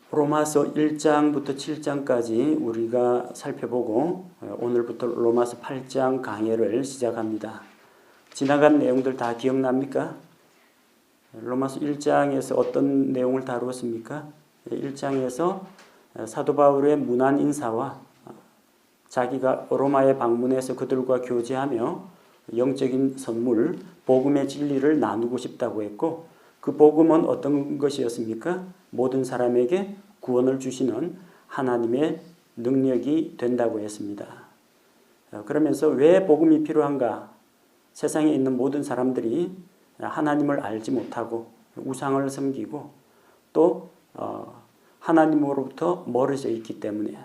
로마서 1장부터 7장까지 우리가 살펴보고 오늘부터 로마서 8장 강해를 시작합니다. 지나간 내용들 다 기억납니까? 로마서 1장에서 어떤 내용을 다루었습니까? 1장에서 사도 바울의 문안 인사와 자기가 로마에 방문해서 그들과 교제하며 영적인 선물, 복음의 진리를 나누고 싶다고 했고, 그 복음은 어떤 것이었습니까? 모든 사람에게 구원을 주시는 하나님의 능력이 된다고 했습니다. 그러면서 왜 복음이 필요한가? 세상에 있는 모든 사람들이 하나님을 알지 못하고 우상을 섬기고 또 하나님으로부터 멀어져 있기 때문에,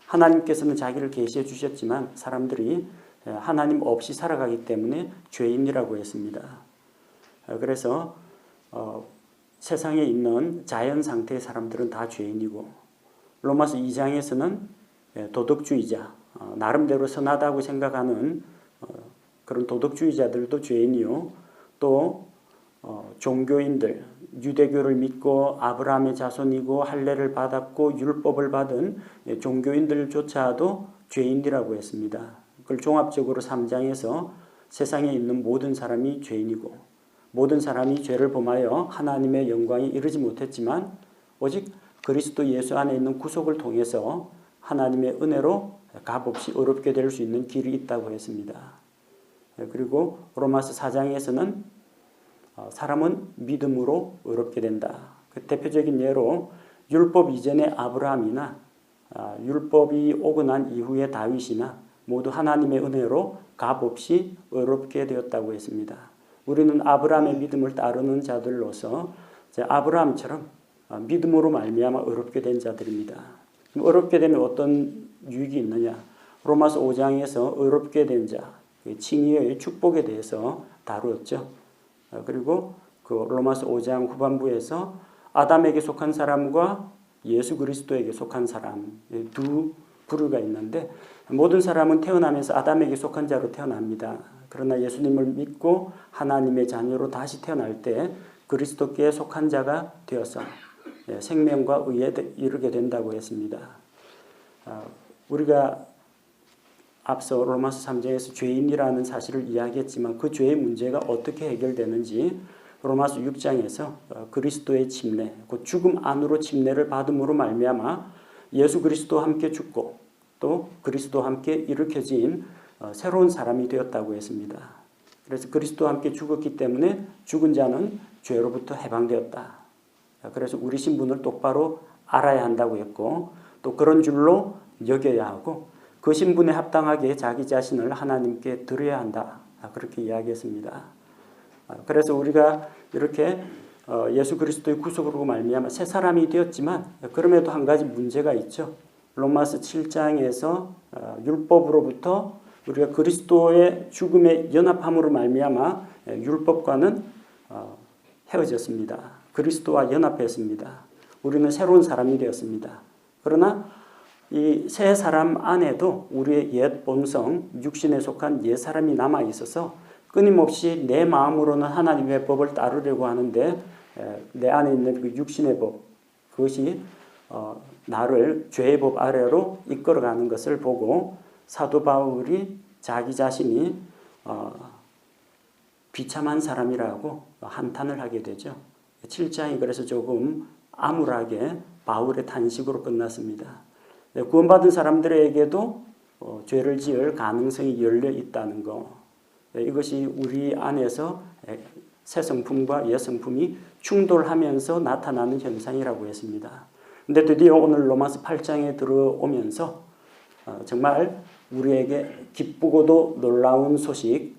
하나님께서는 자기를 계시해 주셨지만 사람들이 하나님 없이 살아가기 때문에 죄인이라고 했습니다. 그래서 세상에 있는 자연 상태의 사람들은 다 죄인이고, 로마서 2장에서는 도덕주의자, 나름대로 선하다고 생각하는 그런 도덕주의자들도 죄인이요, 또 종교인들, 유대교를 믿고 아브라함의 자손이고 할례를 받았고 율법을 받은 종교인들조차도 죄인이라고 했습니다. 그걸 종합적으로 3장에서 세상에 있는 모든 사람이 죄인이고, 모든 사람이 죄를 범하여 하나님의 영광에 이르지 못했지만 오직 그리스도 예수 안에 있는 구속을 통해서 하나님의 은혜로 값없이 의롭게 될 수 있는 길이 있다고 했습니다. 그리고 로마서 4장에서는 사람은 믿음으로 의롭게 된다. 그 대표적인 예로 율법 이전의 아브라함이나 율법이 오고 난 이후의 다윗이나 모두 하나님의 은혜로 값없이 의롭게 되었다고 했습니다. 우리는 아브라함의 믿음을 따르는 자들로서 아브라함처럼 믿음으로 말미암아 의롭게 된 자들입니다. 의롭게 되면 어떤 유익이 있느냐? 로마서 5장에서 의롭게 된 자, 칭의의 축복에 대해서 다루었죠. 그리고 그 로마서 5장 후반부에서 아담에게 속한 사람과 예수 그리스도에게 속한 사람, 두 부류가 있는데, 모든 사람은 태어나면서 아담에게 속한 자로 태어납니다. 그러나 예수님을 믿고 하나님의 자녀로 다시 태어날 때 그리스도께 속한 자가 되어서 생명과 의에 이르게 된다고 했습니다. 우리가 앞서 로마서 3장에서 죄인이라는 사실을 이야기했지만 그 죄의 문제가 어떻게 해결되는지 로마서 6장에서 그리스도의 침례, 그 죽음 안으로 침례를 받음으로 말미암아 예수 그리스도와 함께 죽고 또 그리스도와 함께 일으켜진 새로운 사람이 되었다고 했습니다. 그래서 그리스도와 함께 죽었기 때문에 죽은 자는 죄로부터 해방되었다. 그래서 우리 신분을 똑바로 알아야 한다고 했고, 또 그런 줄로 여겨야 하고 그 신분에 합당하게 자기 자신을 하나님께 드려야 한다. 그렇게 이야기했습니다. 그래서 우리가 이렇게 예수 그리스도의 구속으로 말미암아 새 사람이 되었지만 그럼에도 한 가지 문제가 있죠. 로마서 7장에서 율법으로부터 우리가 그리스도의 죽음에 연합함으로 말미암아 율법과는 헤어졌습니다. 그리스도와 연합했습니다. 우리는 새로운 사람이 되었습니다. 그러나 이 새 사람 안에도 우리의 옛 본성, 육신에 속한 옛 사람이 남아 있어서 끊임없이 내 마음으로는 하나님의 법을 따르려고 하는데 내 안에 있는 그 육신의 법, 그것이 나를 죄의 법 아래로 이끌어가는 것을 보고 사도 바울이 자기 자신이 비참한 사람이라고 한탄을 하게 되죠. 7장이 그래서 조금 암울하게 바울의 탄식으로 끝났습니다. 구원받은 사람들에게도 죄를 지을 가능성이 열려 있다는 것, 이것이 우리 안에서 새 성품과 옛 성품이 충돌하면서 나타나는 현상이라고 했습니다. 근데 드디어 오늘 로마서 8장에 들어오면서 정말 우리에게 기쁘고도 놀라운 소식,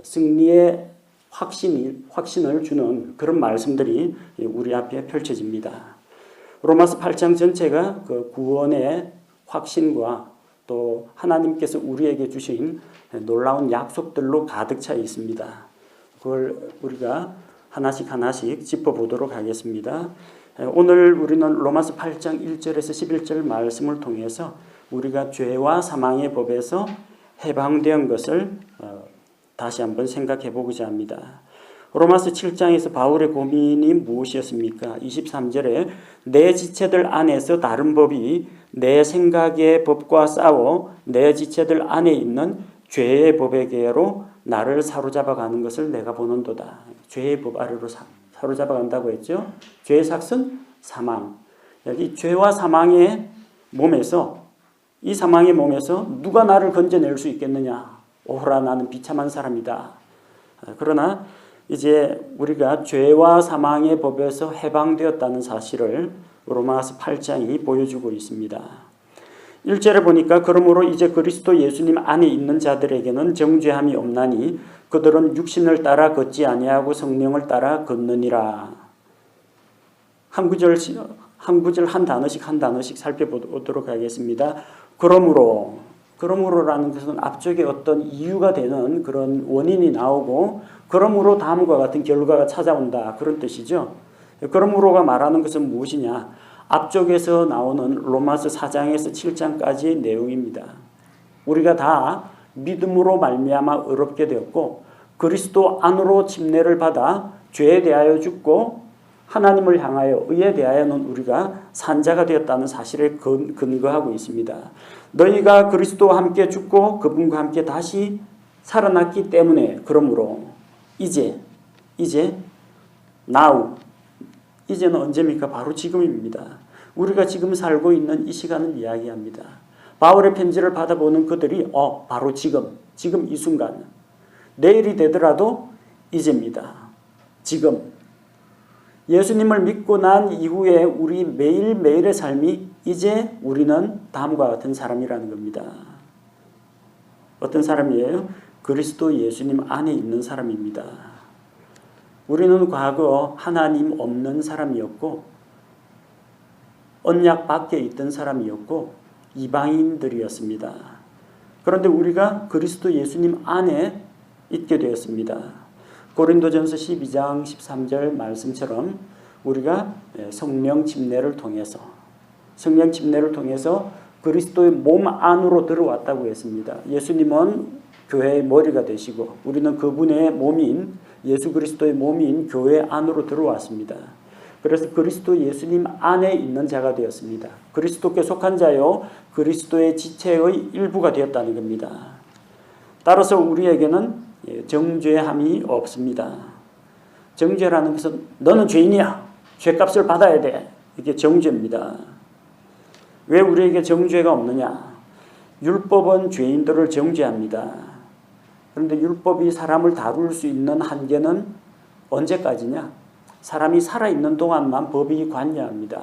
승리의 확신을 주는 그런 말씀들이 우리 앞에 펼쳐집니다. 로마서 8장 전체가 그 구원의 확신과 또 하나님께서 우리에게 주신 놀라운 약속들로 가득 차 있습니다. 그걸 우리가 하나씩 짚어보도록 하겠습니다. 오늘 우리는 로마서 8장 1절에서 11절 말씀을 통해서 우리가 죄와 사망의 법에서 해방된 것을 다시 한번 생각해 보고자 합니다. 로마서 7장에서 바울의 고민이 무엇이었습니까? 23절에 내 지체들 안에서 다른 법이 내 생각의 법과 싸워 내 지체들 안에 있는 죄의 법에게로 나를 사로잡아 가는 것을 내가 보는도다. 죄의 법 아래로 사로잡아 간다고 했죠. 죄의 삭은 사망. 여기 죄와 사망의 몸에서, 이 사망의 몸에서 누가 나를 건져낼 수 있겠느냐? 오호라, 나는 비참한 사람이다. 그러나 이제 우리가 죄와 사망의 법에서 해방되었다는 사실을 로마서 8장이 보여주고 있습니다. 1절에 보니까 그러므로 이제 그리스도 예수님 안에 있는 자들에게는 정죄함이 없나니 그들은 육신을 따라 걷지 아니하고 성령을 따라 걷느니라. 한 구절 한 단어씩 살펴보도록 하겠습니다. 그러므로라는 것은 앞쪽에 어떤 이유가 되는 그런 원인이 나오고 그러므로 다음과 같은 결과가 찾아온다, 그런 뜻이죠. 그러므로가 말하는 것은 무엇이냐? 앞쪽에서 나오는 로마서 4장에서 7장까지의 내용입니다. 우리가 다 믿음으로 말미암아 의롭게 되었고 그리스도 안으로 침례를 받아 죄에 대하여 죽고 하나님을 향하여 의에 대하여는 우리가 산자가 되었다는 사실에 근거하고 있습니다. 너희가 그리스도와 함께 죽고 그분과 함께 다시 살아났기 때문에 그러므로 이제는 언제입니까? 바로 지금입니다. 우리가 지금 살고 있는 이 시간을 이야기합니다. 바울의 편지를 받아보는 그들이 바로 지금 이 순간, 내일이 되더라도 이제입니다. 지금 예수님을 믿고 난 이후에 우리 매일매일의 삶이 이제 우리는 다음과 같은 사람이라는 겁니다. 어떤 사람이에요? 그리스도 예수님 안에 있는 사람입니다. 우리는 과거 하나님 없는 사람이었고 언약 밖에 있던 사람이었고 이방인들이었습니다. 그런데 우리가 그리스도 예수님 안에 있게 되었습니다. 고린도전서 12장 13절 말씀처럼 우리가 성령 침례를 통해서 그리스도의 몸 안으로 들어왔다고 했습니다. 예수님은 교회의 머리가 되시고 우리는 그분의 몸인 예수 그리스도의 몸인 교회 안으로 들어왔습니다. 그래서 그리스도 예수님 안에 있는 자가 되었습니다. 그리스도께 속한 자요 그리스도의 지체의 일부가 되었다는 겁니다. 따라서 우리에게는 정죄함이 없습니다. 정죄라는 것은 너는 죄인이야, 죄값을 받아야 돼, 이게 정죄입니다. 왜 우리에게 정죄가 없느냐? 율법은 죄인들을 정죄합니다. 그런데 율법이 사람을 다룰 수 있는 한계는 언제까지냐? 사람이 살아있는 동안만 법이 관여합니다.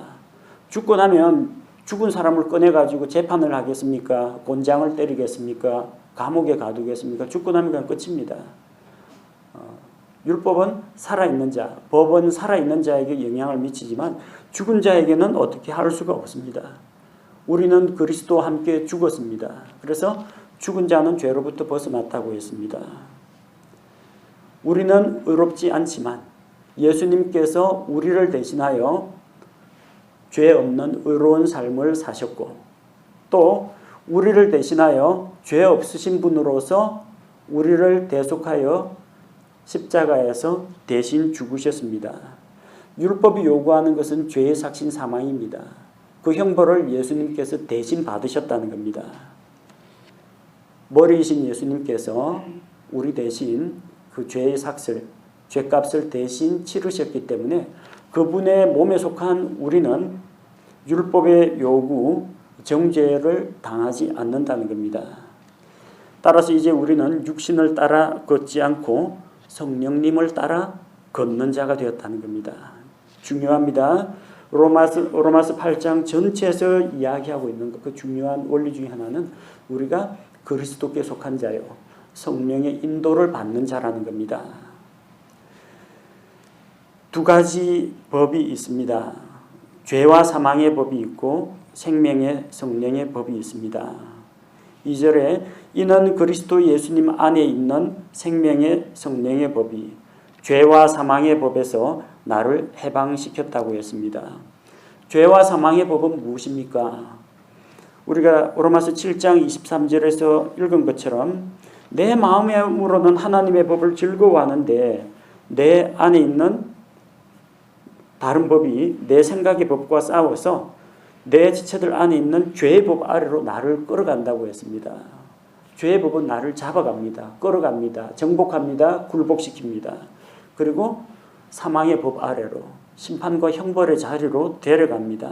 죽고 나면 죽은 사람을 꺼내가지고 재판을 하겠습니까? 곤장을 때리겠습니까? 감옥에 가두겠습니까? 죽고 나면 그냥 끝입니다. 율법은 살아있는 자, 법은 살아있는 자에게 영향을 미치지만 죽은 자에게는 어떻게 할 수가 없습니다. 우리는 그리스도와 함께 죽었습니다. 그래서 죽은 자는 죄로부터 벗어났다고 했습니다. 우리는 의롭지 않지만 예수님께서 우리를 대신하여 죄 없는 의로운 삶을 사셨고 또 우리를 대신하여 죄 없으신 분으로서 우리를 대속하여 십자가에서 대신 죽으셨습니다. 율법이 요구하는 것은 죄의 삭신 사망입니다. 그 형벌을 예수님께서 대신 받으셨다는 겁니다. 머리이신 예수님께서 우리 대신 그 죄의 삭슬, 죄값을 대신 치르셨기 때문에 그분의 몸에 속한 우리는 율법의 요구, 정죄를 당하지 않는다는 겁니다. 따라서 이제 우리는 육신을 따라 걷지 않고 성령님을 따라 걷는 자가 되었다는 겁니다. 중요합니다. 로마서 8장 전체에서 이야기하고 있는 그 중요한 원리 중에 하나는 우리가 그리스도께 속한 자요, 성령의 인도를 받는 자라는 겁니다. 두 가지 법이 있습니다. 죄와 사망의 법이 있고 생명의 성령의 법이 있습니다. 2절에 이는 그리스도 예수님 안에 있는 생명의 성령의 법이 죄와 사망의 법에서 나를 해방시켰다고 했습니다. 죄와 사망의 법은 무엇입니까? 우리가 로마서 7장 23절에서 읽은 것처럼 내 마음으로는 하나님의 법을 즐거워하는데 내 안에 있는 다른 법이 내 생각의 법과 싸워서 내 지체들 안에 있는 죄의 법 아래로 나를 끌어간다고 했습니다. 죄의 법은 나를 잡아갑니다. 끌어갑니다. 정복합니다. 굴복시킵니다. 그리고 사망의 법 아래로 심판과 형벌의 자리로 데려갑니다.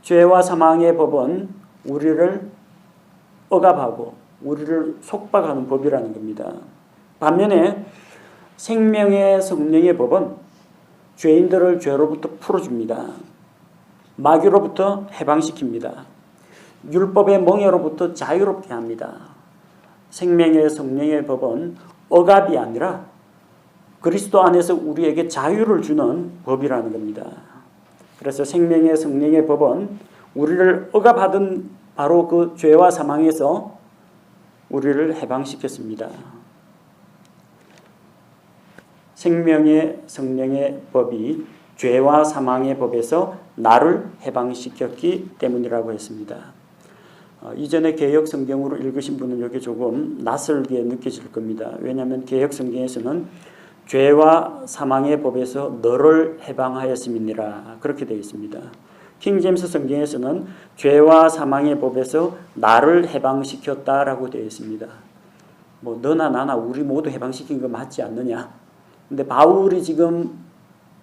죄와 사망의 법은 우리를 억압하고 우리를 속박하는 법이라는 겁니다. 반면에 생명의 성령의 법은 죄인들을 죄로부터 풀어줍니다. 마귀로부터 해방시킵니다. 율법의 멍에로부터 자유롭게 합니다. 생명의 성령의 법은 억압이 아니라 그리스도 안에서 우리에게 자유를 주는 법이라는 겁니다. 그래서 생명의 성령의 법은 우리를 억압하던 바로 그 죄와 사망에서 우리를 해방시켰습니다. 생명의 성령의 법이 죄와 사망의 법에서 나를 해방시켰기 때문이라고 했습니다. 이전에 개역 성경으로 읽으신 분은 여기 조금 낯설게 느껴질 겁니다. 왜냐하면 개역 성경에서는 죄와 사망의 법에서 너를 해방하였음이니라 그렇게 되어 있습니다. 킹제임스 성경에서는 죄와 사망의 법에서 나를 해방시켰다라고 되어 있습니다. 뭐 너나 나나 우리 모두 해방시킨 거 맞지 않느냐? 근데 바울이 지금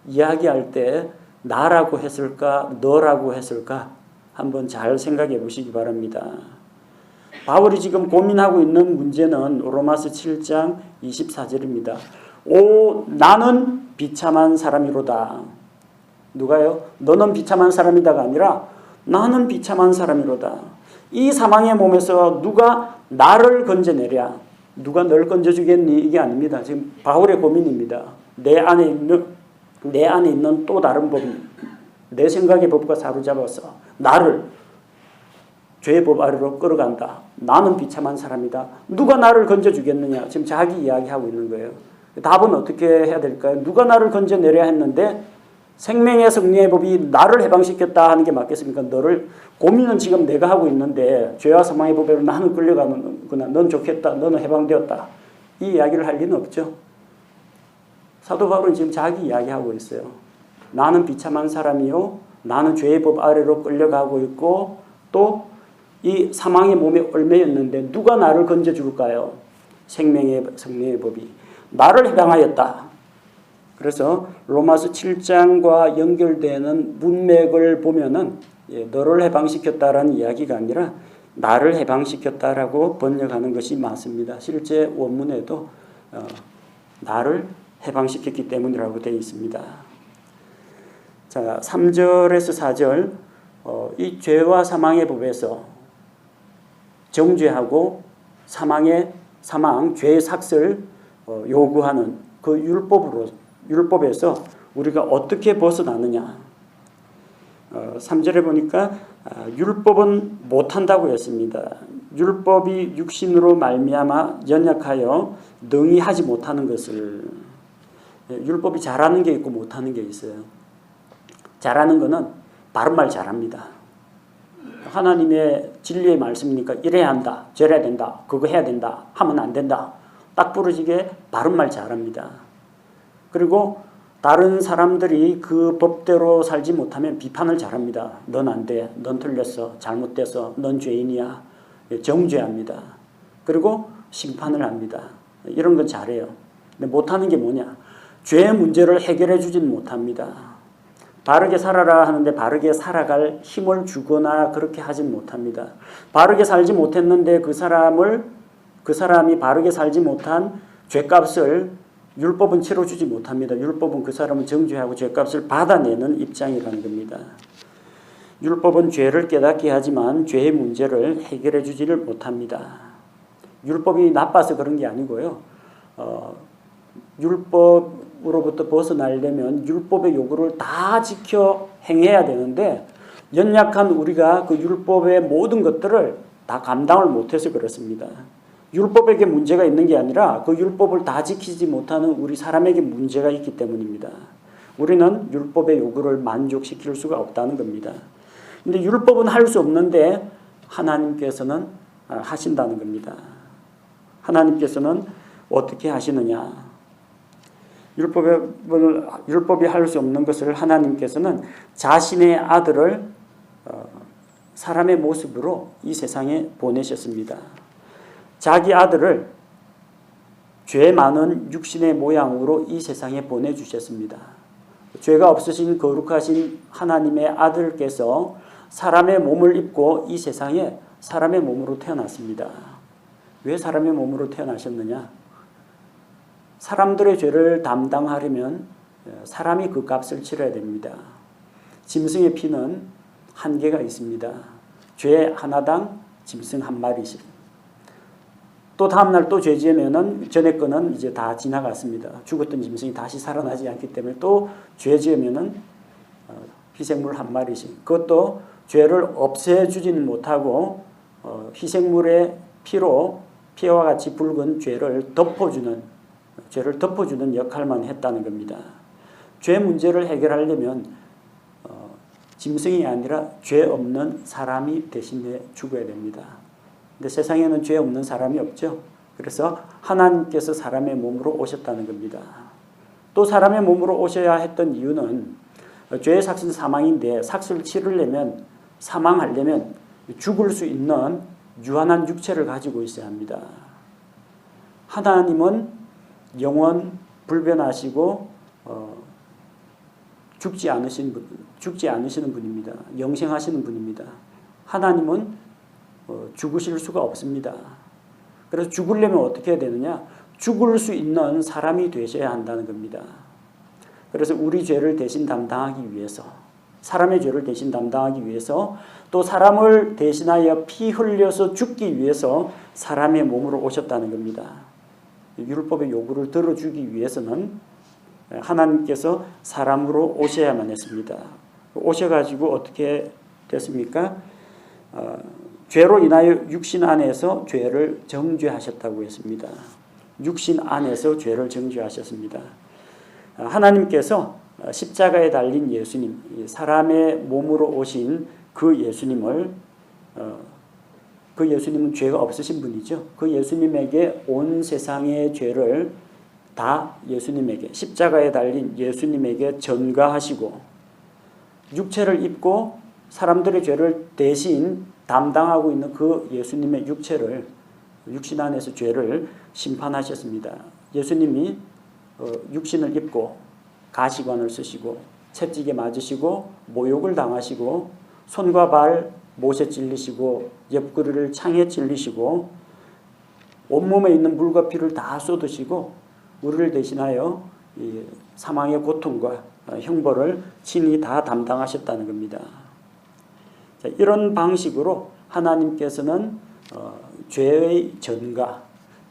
이야기할 때 나라고 했을까 너라고 했을까 한번 잘 생각해 보시기 바랍니다. 바울이 지금 고민하고 있는 문제는 로마서 7장 24절입니다. 오 나는 비참한 사람이로다. 누가요? 너는 비참한 사람이다가 아니라 나는 비참한 사람이로다. 이 사망의 몸에서 누가 나를 건져내랴. 누가 널 건져주겠니? 이게 아닙니다. 지금 바울의 고민입니다. 내 안에 있는 또 다른 법이 내 생각의 법과 사로잡아서 나를 죄의 법 아래로 끌어간다. 나는 비참한 사람이다. 누가 나를 건져주겠느냐. 지금 자기 이야기하고 있는 거예요. 답은 어떻게 해야 될까요? 누가 나를 건져내려 했는데 생명의 성령의 법이 나를 해방시켰다 하는 게 맞겠습니까? 너를 고민은 지금 내가 하고 있는데 죄와 사망의 법으로 나는 끌려가는구나. 넌 좋겠다. 너는 해방되었다. 이 이야기를 할 리는 없죠. 사도 바울은 지금 자기 이야기하고 있어요. 나는 비참한 사람이요. 나는 죄의 법 아래로 끌려가고 있고 또 이 사망의 몸에 얽매였는데 누가 나를 건져줄까요? 생명의 성령의 법이 나를 해방하였다. 그래서 로마서 7장과 연결되는 문맥을 보면은 너를 해방시켰다라는 이야기가 아니라 나를 해방시켰다라고 번역하는 것이 맞습니다. 실제 원문에도 나를 해방시켰기 때문이라고 되어 있습니다. 자, 3절에서 4절 이 죄와 사망의 법에서 정죄하고 사망, 죄의 삭을 요구하는 그 율법에서 우리가 어떻게 벗어나느냐. 3절에 보니까 율법은 못한다고 했습니다. 율법이 육신으로 말미암아 연약하여 능히 하지 못하는 것을. 율법이 잘하는 게 있고 못하는 게 있어요. 잘하는 거는 바른 말 잘합니다. 하나님의 진리의 말씀이니까 이래야 한다, 저래야 된다, 그거 해야 된다, 하면 안 된다. 딱 부러지게 바른 말 잘합니다. 그리고 다른 사람들이 그 법대로 살지 못하면 비판을 잘합니다. 넌 안 돼, 넌 틀렸어, 잘못됐어, 넌 죄인이야. 정죄합니다. 그리고 심판을 합니다. 이런 건 잘해요. 근데 못하는 게 뭐냐? 죄의 문제를 해결해 주진 못합니다. 바르게 살아라 하는데 바르게 살아갈 힘을 주거나 그렇게 하진 못합니다. 바르게 살지 못했는데 그 사람이 바르게 살지 못한 죄값을 율법은 치러주지 못합니다. 율법은 그 사람을 정죄하고 죄값을 받아내는 입장이라는 겁니다. 율법은 죄를 깨닫게 하지만 죄의 문제를 해결해 주지를 못합니다. 율법이 나빠서 그런 게 아니고요. 율법으로부터 벗어나려면 율법의 요구를 다 지켜 행해야 되는데 연약한 우리가 그 율법의 모든 것들을 다 감당을 못해서 그렇습니다. 율법에게 문제가 있는 게 아니라 그 율법을 다 지키지 못하는 우리 사람에게 문제가 있기 때문입니다. 우리는 율법의 요구를 만족시킬 수가 없다는 겁니다. 근데 율법은 할 수 없는데 하나님께서는 하신다는 겁니다. 하나님께서는 어떻게 하시느냐? 율법이 할 수 없는 것을 하나님께서는 자신의 아들을 사람의 모습으로 이 세상에 보내셨습니다. 자기 아들을 죄 많은 육신의 모양으로 이 세상에 보내주셨습니다. 죄가 없으신 거룩하신 하나님의 아들께서 사람의 몸을 입고 이 세상에 사람의 몸으로 태어났습니다. 왜 사람의 몸으로 태어나셨느냐? 사람들의 죄를 담당하려면 사람이 그 값을 치러야 됩니다. 짐승의 피는 한계가 있습니다. 죄 하나당 짐승 한 마리씩. 또 다음날 또 죄 지으면은 전에 거는 이제 다 지나갔습니다. 죽었던 짐승이 다시 살아나지 않기 때문에 또 죄 지으면은 희생물 한 마리씩. 그것도 죄를 없애주지는 못하고 희생물의 피로 피와 같이 붉은 죄를 덮어주는 역할만 했다는 겁니다. 죄 문제를 해결하려면 짐승이 아니라 죄 없는 사람이 대신에 죽어야 됩니다. 근데 세상에는 죄 없는 사람이 없죠. 그래서 하나님께서 사람의 몸으로 오셨다는 겁니다. 또 사람의 몸으로 오셔야 했던 이유는 죄의 삭은 사망인데 삭을 치르려면 사망하려면 죽을 수 있는 유한한 육체를 가지고 있어야 합니다. 하나님은 영원 불변하시고 죽지 않으시는 분입니다. 영생하시는 분입니다. 하나님은 죽으실 수가 없습니다. 그래서 죽으려면 어떻게 해야 되느냐? 죽을 수 있는 사람이 되셔야 한다는 겁니다. 그래서 우리 죄를 대신 담당하기 위해서, 사람의 죄를 대신 담당하기 위해서, 또 사람을 대신하여 피 흘려서 죽기 위해서 사람의 몸으로 오셨다는 겁니다. 율법의 요구를 들어주기 위해서는 하나님께서 사람으로 오셔야만 했습니다. 오셔가지고 어떻게 됐습니까? 죄로 인하여 육신 안에서 죄를 정죄하셨다고 했습니다. 육신 안에서 죄를 정죄하셨습니다. 하나님께서 십자가에 달린 예수님, 사람의 몸으로 오신 그 예수님을 그 예수님은 죄가 없으신 분이죠. 그 예수님에게 온 세상의 죄를 다 예수님에게, 십자가에 달린 예수님에게 전가하시고 육체를 입고 사람들의 죄를 대신 담당하고 있는 그 예수님의 육신 안에서 죄를 심판하셨습니다. 예수님이 육신을 입고 가시관을 쓰시고 채찍에 맞으시고 모욕을 당하시고 손과 발 못에 찔리시고 옆구리를 창에 찔리시고 온몸에 있는 물과 피를 다 쏟으시고 우리를 대신하여 이 사망의 고통과 형벌을 친히 다 담당하셨다는 겁니다. 자, 이런 방식으로 하나님께서는 죄의 전가,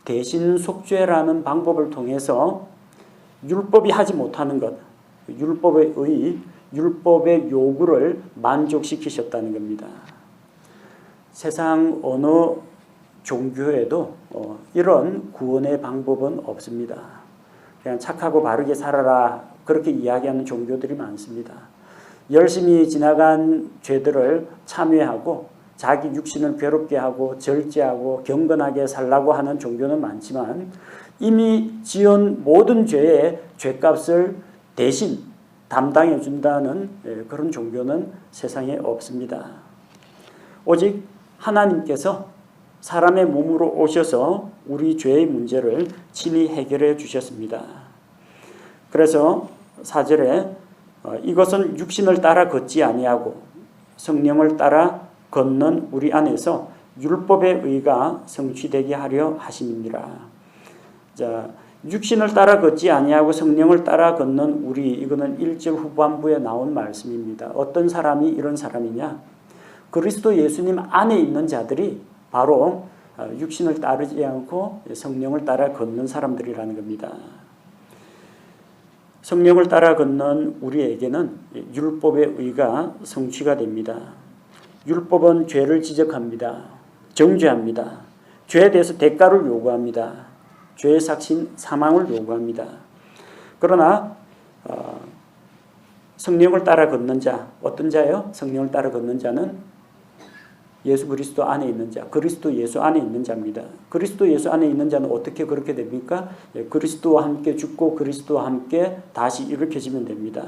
대신 속죄라는 방법을 통해서 율법이 하지 못하는 것, 율법의 요구를 만족시키셨다는 겁니다. 세상 어느 종교에도 이런 구원의 방법은 없습니다. 그냥 착하고 바르게 살아라 그렇게 이야기하는 종교들이 많습니다. 열심히 지나간 죄들을 참회하고 자기 육신을 괴롭게 하고 절제하고 경건하게 살라고 하는 종교는 많지만 이미 지은 모든 죄의 죄값을 대신 담당해 준다는 그런 종교는 세상에 없습니다. 오직 하나님께서 사람의 몸으로 오셔서 우리 죄의 문제를 친히 해결해 주셨습니다. 그래서 4절에 이것은 육신을 따라 걷지 아니하고 성령을 따라 걷는 우리 안에서 율법의 의가 성취되게 하려 하심이니라. 자, 육신을 따라 걷지 아니하고 성령을 따라 걷는 우리, 이거는 1절 후반부에 나온 말씀입니다. 어떤 사람이 이런 사람이냐? 그리스도 예수님 안에 있는 자들이 바로 육신을 따르지 않고 성령을 따라 걷는 사람들이라는 겁니다. 성령을 따라 걷는 우리에게는 율법의 의가 성취가 됩니다. 율법은 죄를 지적합니다. 정죄합니다. 죄에 대해서 대가를 요구합니다. 죄의 삭신 사망을 요구합니다. 그러나 성령을 따라 걷는 자, 어떤 자요? 성령을 따라 걷는 자는 예수 그리스도 안에 있는 자, 그리스도 예수 안에 있는 자입니다. 그리스도 예수 안에 있는 자는 어떻게 그렇게 됩니까? 그리스도와 함께 죽고 그리스도와 함께 다시 일으켜지면 됩니다.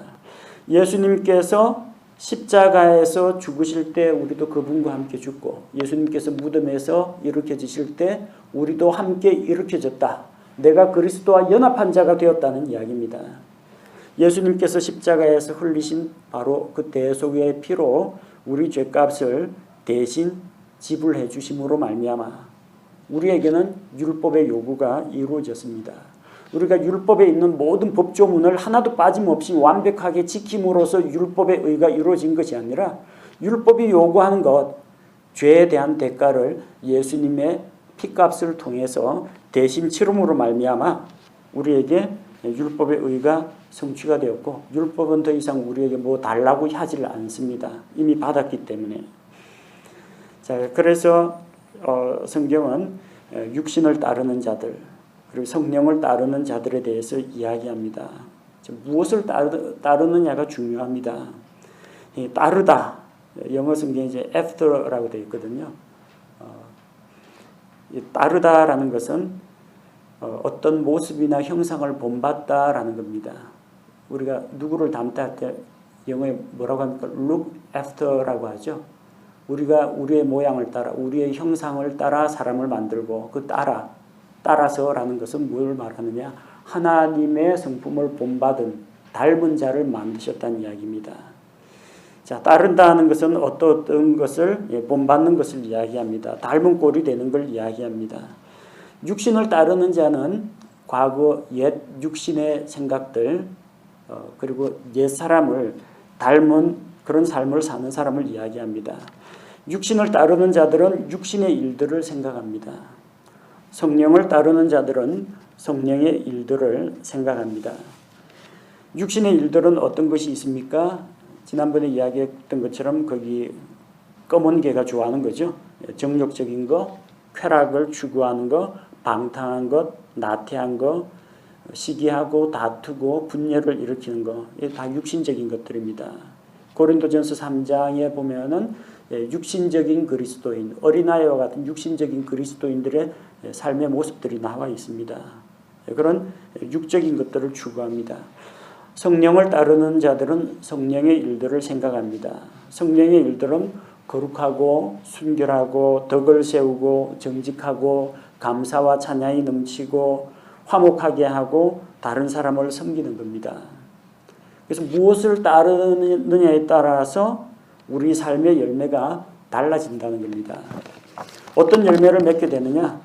예수님께서 십자가에서 죽으실 때 우리도 그분과 함께 죽고, 예수님께서 무덤에서 일으켜지실 때 우리도 함께 일으켜졌다. 내가 그리스도와 연합한 자가 되었다는 이야기입니다. 예수님께서 십자가에서 흘리신 바로 그 대속의 피로 우리 죄값을 대신 지불해 주심으로 말미암아 우리에게는 율법의 요구가 이루어졌습니다. 우리가 율법에 있는 모든 법조문을 하나도 빠짐없이 완벽하게 지킴으로써 율법의 의가 이루어진 것이 아니라, 율법이 요구하는 것, 죄에 대한 대가를 예수님의 피값을 통해서 대신 치름으로 말미암아 우리에게 율법의 의가 성취가 되었고, 율법은 더 이상 우리에게 뭐 달라고 하질 않습니다. 이미 받았기 때문에. 자, 그래서 성경은 육신을 따르는 자들, 그리고 성령을 따르는 자들에 대해서 이야기합니다. 무엇을 따르느냐가 중요합니다. 따르다, 영어 성경에 이제 after라고 되어 있거든요. 따르다라는 것은 어떤 모습이나 형상을 본받다라는 겁니다. 우리가 누구를 닮다 할 때 영어에 뭐라고 합니까? look after라고 하죠. 우리가 우리의 모양을 따라, 우리의 형상을 따라 사람을 만들고, 그 따라서라는 것은 뭘 말하느냐? 하나님의 성품을 본받은 닮은 자를 만드셨다는 이야기입니다. 자, 따른다는 것은 어떤 것을 본받는 것을 이야기합니다. 닮은 꼴이 되는 걸 이야기합니다. 육신을 따르는 자는 과거 옛 육신의 생각들, 그리고 옛 사람을 닮은 그런 삶을 사는 사람을 이야기합니다. 육신을 따르는 자들은 육신의 일들을 생각합니다. 성령을 따르는 자들은 성령의 일들을 생각합니다. 육신의 일들은 어떤 것이 있습니까? 지난번에 이야기했던 것처럼 거기 검은 개가 좋아하는 거죠. 정욕적인 거, 쾌락을 추구하는 거, 방탕한 것, 나태한 거, 시기하고 다투고 분열을 일으키는 거, 이게 다 육신적인 것들입니다. 고린도전서 3장에 보면은 육신적인 그리스도인, 어린아이와 같은 육신적인 그리스도인들의 삶의 모습들이 나와 있습니다. 그런 육적인 것들을 추구합니다. 성령을 따르는 자들은 성령의 일들을 생각합니다. 성령의 일들은 거룩하고 순결하고 덕을 세우고 정직하고 감사와 찬양이 넘치고 화목하게 하고 다른 사람을 섬기는 겁니다. 그래서 무엇을 따르느냐에 따라서 우리 삶의 열매가 달라진다는 겁니다. 어떤 열매를 맺게 되느냐?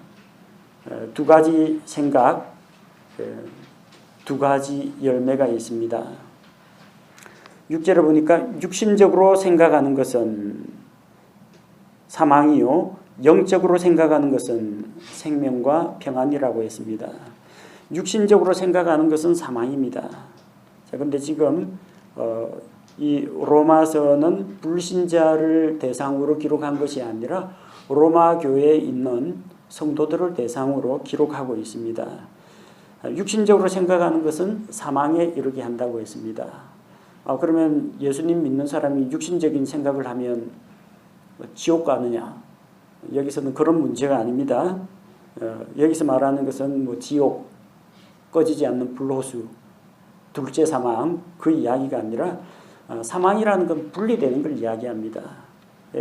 두 가지 생각, 두 가지 열매가 있습니다. 6절에 보니까 육신적으로 생각하는 것은 사망이요, 영적으로 생각하는 것은 생명과 평안이라고 했습니다. 육신적으로 생각하는 것은 사망입니다. 자, 근데 지금 이 로마서는 불신자를 대상으로 기록한 것이 아니라 로마 교회에 있는 성도들을 대상으로 기록하고 있습니다. 육신적으로 생각하는 것은 사망에 이르게 한다고 했습니다. 그러면 예수님 믿는 사람이 육신적인 생각을 하면 지옥 가느냐? 여기서는 그런 문제가 아닙니다. 여기서 말하는 것은 뭐 지옥, 꺼지지 않는 불호수, 둘째 사망, 그 이야기가 아니라 사망이라는 건 분리되는 걸 이야기합니다.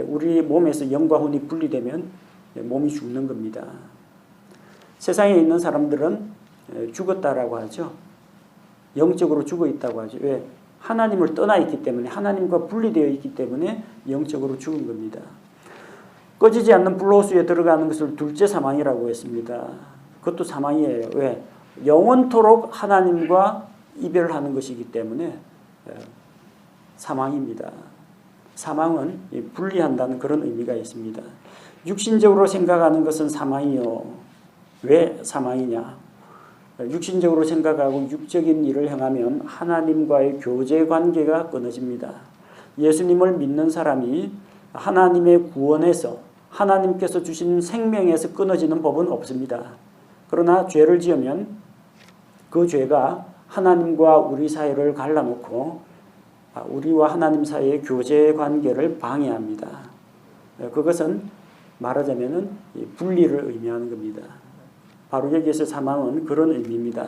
우리 몸에서 영과 혼이 분리되면 몸이 죽는 겁니다. 세상에 있는 사람들은 죽었다라고 하죠. 영적으로 죽어 있다고 하죠. 왜? 하나님을 떠나 있기 때문에, 하나님과 분리되어 있기 때문에 영적으로 죽은 겁니다. 꺼지지 않는 불호수에 들어가는 것을 둘째 사망이라고 했습니다. 그것도 사망이에요. 왜? 영원토록 하나님과 이별하는 것이기 때문에 사망입니다. 사망은 분리한다는 그런 의미가 있습니다. 육신적으로 생각하는 것은 사망이요. 왜 사망이냐? 육신적으로 생각하고 육적인 일을 행하면 하나님과의 교제 관계가 끊어집니다. 예수님을 믿는 사람이 하나님의 구원에서, 하나님께서 주신 생명에서 끊어지는 법은 없습니다. 그러나 죄를 지으면 그 죄가 하나님과 우리 사이를 갈라놓고 우리와 하나님 사이의 교제 관계를 방해합니다. 그것은 말하자면은 분리를 의미하는 겁니다. 바로 여기에서 사망은 그런 의미입니다.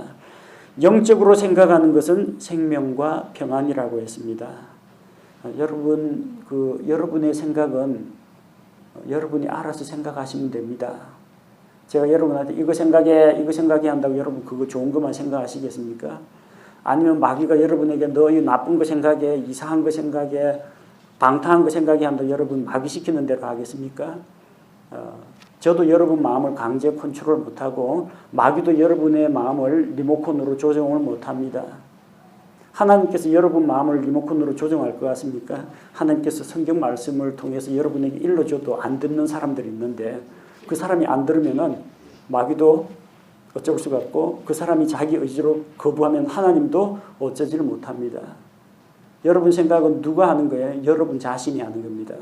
영적으로 생각하는 것은 생명과 평안이라고 했습니다. 여러분의 생각은 여러분이 알아서 생각하시면 됩니다. 제가 여러분한테 이거 생각해 한다고 여러분 그거 좋은 것만 생각하시겠습니까? 아니면 마귀가 여러분에게 너 이 나쁜 거 생각해, 이상한 거 생각해, 방탕한 거 생각해 한다고 여러분 마귀 시키는 대로 하겠습니까? 저도 여러분 마음을 강제 컨트롤 못하고 마귀도 여러분의 마음을 리모컨으로 조정을 못합니다. 하나님께서 여러분 마음을 리모컨으로 조정할 것 같습니까? 하나님께서 성경 말씀을 통해서 여러분에게 일러줘도 안 듣는 사람들이 있는데 그 사람이 안 들으면은 마귀도 어쩔 수가 없고 그 사람이 자기 의지로 거부하면 하나님도 어쩌지를 못합니다. 여러분 생각은 누가 하는 거예요? 여러분 자신이 하는 겁니다.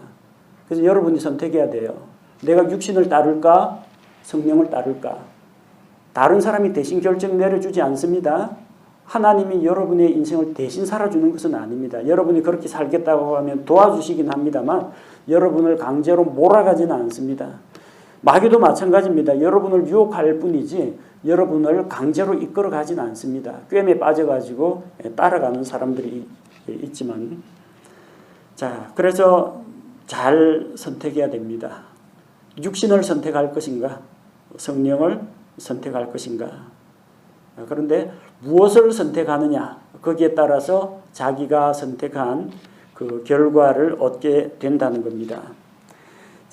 그래서 여러분이 선택해야 돼요. 내가 육신을 따를까? 성령을 따를까? 다른 사람이 대신 결정 내려주지 않습니다. 하나님이 여러분의 인생을 대신 살아주는 것은 아닙니다. 여러분이 그렇게 살겠다고 하면 도와주시긴 합니다만 여러분을 강제로 몰아가지는 않습니다. 마귀도 마찬가지입니다. 여러분을 유혹할 뿐이지 여러분을 강제로 이끌어가지는 않습니다. 꿰매 빠져가지고 따라가는 사람들이 있지만 자, 그래서 잘 선택해야 됩니다. 육신을 선택할 것인가? 성령을 선택할 것인가? 그런데 무엇을 선택하느냐? 거기에 따라서 자기가 선택한 그 결과를 얻게 된다는 겁니다.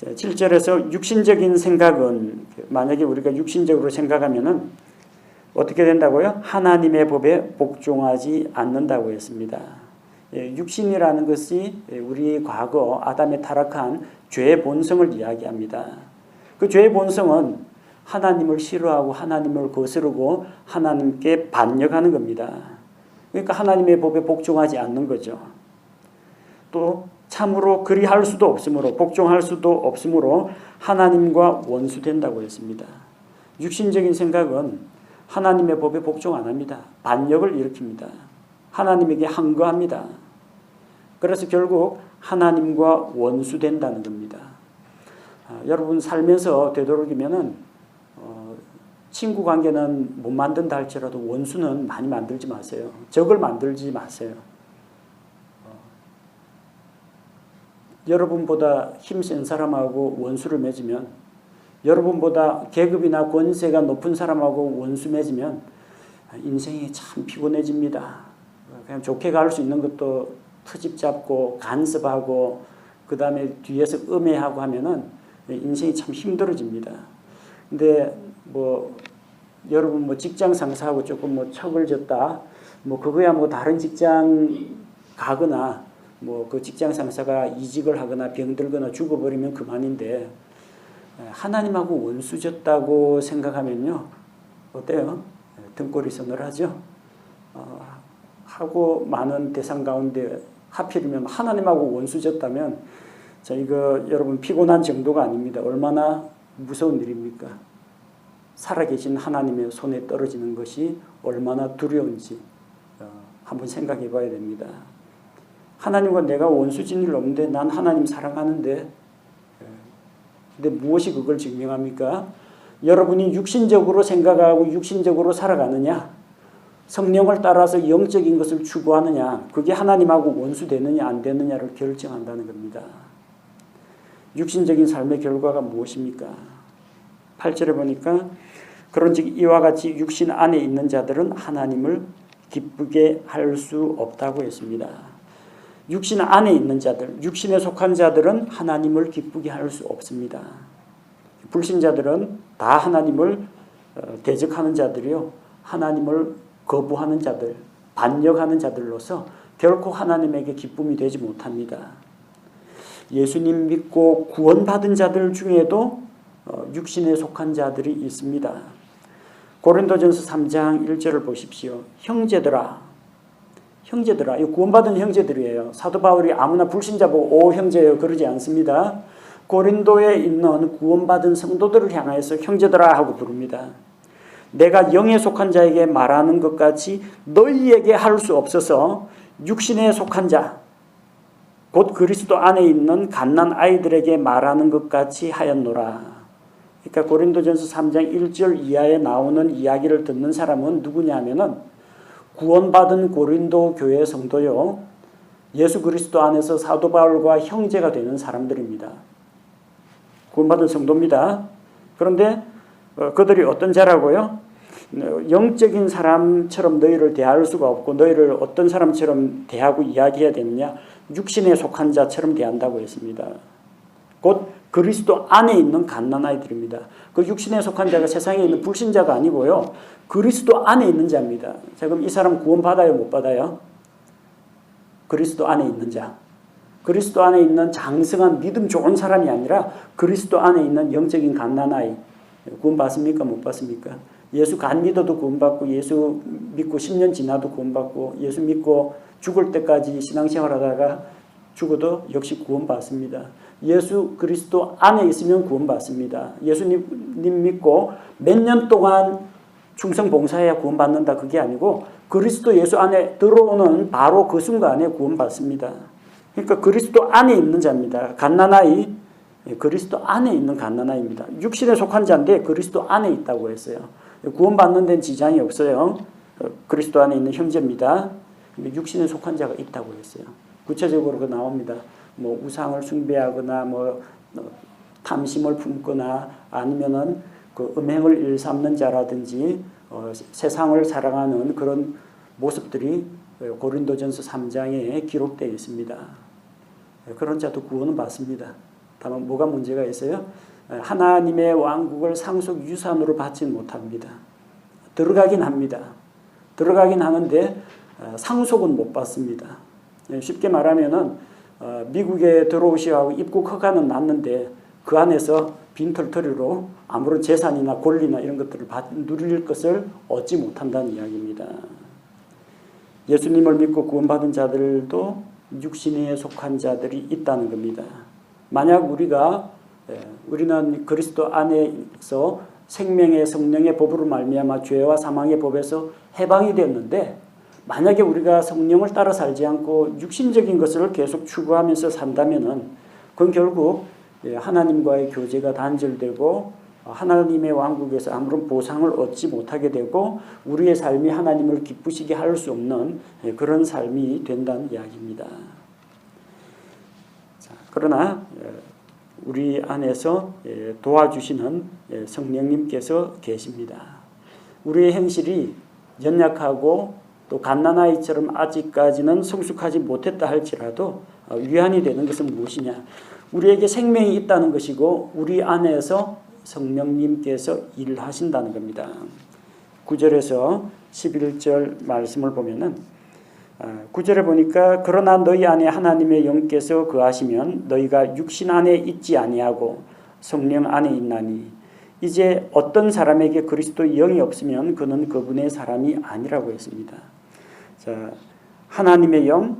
7절에서 육신적인 생각은 만약에 우리가 육신적으로 생각하면은 어떻게 된다고요? 하나님의 법에 복종하지 않는다고 했습니다. 육신이라는 것이 우리 과거 아담의 타락한 죄의 본성을 이야기합니다. 그 죄의 본성은 하나님을 싫어하고 하나님을 거스르고 하나님께 반역하는 겁니다. 그러니까 하나님의 법에 복종하지 않는 거죠. 또 참으로 그리할 수도 없으므로 복종할 수도 없으므로 하나님과 원수된다고 했습니다. 육신적인 생각은 하나님의 법에 복종 안 합니다. 반역을 일으킵니다. 하나님에게 항거합니다. 그래서 결국 하나님과 원수된다는 겁니다. 여러분 살면서 되도록이면은 친구 관계는 못 만든다 할지라도 원수는 많이 만들지 마세요. 적을 만들지 마세요. 여러분보다 힘센 사람하고 원수를 맺으면 여러분보다 계급이나 권세가 높은 사람하고 원수 맺으면 인생이 참 피곤해집니다. 그냥 좋게 갈 수 있는 것도 트집 잡고 간섭하고 그 다음에 뒤에서 음해하고 하면은 인생이 참 힘들어집니다. 근데 여러분 직장 상사하고 조금 척을 졌다. 그거야 다른 직장 가거나 그 직장 상사가 이직을 하거나 병들거나 죽어버리면 그만인데 하나님하고 원수졌다고 생각하면요. 어때요? 등골이 서늘하죠? 하고 많은 대상 가운데 하필이면 하나님하고 원수졌다면 자, 이거 여러분 피곤한 정도가 아닙니다. 얼마나 무서운 일입니까? 살아계신 하나님의 손에 떨어지는 것이 얼마나 두려운지 한번 생각해 봐야 됩니다. 하나님과 내가 원수진 일 없는데 난 하나님 사랑하는데 근데 무엇이 그걸 증명합니까? 여러분이 육신적으로 생각하고 육신적으로 살아가느냐 성령을 따라서 영적인 것을 추구하느냐 그게 하나님하고 원수되느냐 안 되느냐를 결정한다는 겁니다. 육신적인 삶의 결과가 무엇입니까? 8절에 보니까 그런즉 이와 같이 육신 안에 있는 자들은 하나님을 기쁘게 할 수 없다고 했습니다. 육신 안에 있는 자들, 육신에 속한 자들은 하나님을 기쁘게 할 수 없습니다. 불신자들은 다 하나님을 대적하는 자들이요. 하나님을 거부하는 자들, 반역하는 자들로서 결코 하나님에게 기쁨이 되지 못합니다. 예수님 믿고 구원받은 자들 중에도 육신에 속한 자들이 있습니다. 고린도전서 3장 1절을 보십시오. 형제들아, 이 구원받은 형제들이에요. 사도 바울이 아무나 불신자 보고 오 형제여 그러지 않습니다. 고린도에 있는 구원받은 성도들을 향하여서 형제들아 하고 부릅니다. 내가 영에 속한 자에게 말하는 것 같이 너희에게 할 수 없어서 육신에 속한 자, 곧 그리스도 안에 있는 갓난 아이들에게 말하는 것 같이 하였노라. 그러니까 고린도전서 3장 1절 이하에 나오는 이야기를 듣는 사람은 누구냐면은 구원받은 고린도 교회 성도요, 예수 그리스도 안에서 사도 바울과 형제가 되는 사람들입니다. 구원받은 성도입니다. 그런데 그들이 어떤 자라고요? 영적인 사람처럼 너희를 대할 수가 없고 너희를 어떤 사람처럼 대하고 이야기해야 되느냐? 육신에 속한 자처럼 대한다고 했습니다. 곧 그리스도 안에 있는 갓난아이들입니다. 그 육신에 속한 자가 세상에 있는 불신자가 아니고요, 그리스도 안에 있는 자입니다. 자, 그럼 이 사람 구원 받아요, 못 받아요? 그리스도 안에 있는 자. 그리스도 안에 있는 장성한 믿음 좋은 사람이 아니라 그리스도 안에 있는 영적인 갓난아이. 구원 받습니까? 못 받습니까? 예수 간 믿어도 구원받고, 예수 믿고 10년 지나도 구원받고, 예수 믿고 죽을 때까지 신앙생활하다가 죽어도 역시 구원받습니다. 예수 그리스도 안에 있으면 구원받습니다. 예수님 믿고 몇 년 동안 충성 봉사해야 구원받는다, 그게 아니고 그리스도 예수 안에 들어오는 바로 그 순간에 구원받습니다. 그러니까 그리스도 안에 있는 자입니다. 갓난아이, 그리스도 안에 있는 갓난아이입니다. 육신에 속한 자인데 그리스도 안에 있다고 했어요. 구원받는 데는 지장이 없어요. 그리스도 안에 있는 형제입니다. 육신에 속한 자가 있다고 했어요. 구체적으로 그 나옵니다. 뭐 우상을 숭배하거나 뭐 탐심을 품거나 아니면은 그 음행을 일삼는 자라든지 세상을 사랑하는 그런 모습들이 고린도전서 3장에 기록되어 있습니다. 그런 자도 구원은 받습니다. 다만 뭐가 문제가 있어요? 하나님의 왕국을 상속 유산으로 받지는 못합니다. 들어가긴 합니다. 들어가긴 하는데 상속은 못 받습니다. 쉽게 말하면은 미국에 들어오시고 입국 허가는 났는데 그 안에서 빈털터리로 아무런 재산이나 권리나 이런 것들을 누릴 것을 얻지 못한다는 이야기입니다. 예수님을 믿고 구원받은 자들도 육신에 속한 자들이 있다는 겁니다. 만약 우리는 그리스도 안에서 생명의 성령의 법으로 말미암아 죄와 사망의 법에서 해방이 되었는데, 만약에 우리가 성령을 따라 살지 않고 육신적인 것을 계속 추구하면서 산다면은 그건 결국 하나님과의 교제가 단절되고 하나님의 왕국에서 아무런 보상을 얻지 못하게 되고 우리의 삶이 하나님을 기쁘시게 할 수 없는 그런 삶이 된다는 이야기입니다. 자, 그러나 우리 안에서 도와주시는 성령님께서 계십니다. 우리의 현실이 연약하고 또 갓난아이처럼 아직까지는 성숙하지 못했다 할지라도 위안이 되는 것은 무엇이냐? 우리에게 생명이 있다는 것이고 우리 안에서 성령님께서 일하신다는 겁니다. 9절에서 11절 말씀을 보면은 9절에 보니까 그러나 너희 안에 하나님의 영께서 거하시면 너희가 육신 안에 있지 아니하고 성령 안에 있나니 이제 어떤 사람에게 그리스도의 영이 없으면 그는 그분의 사람이 아니라고 했습니다. 자, 하나님의 영,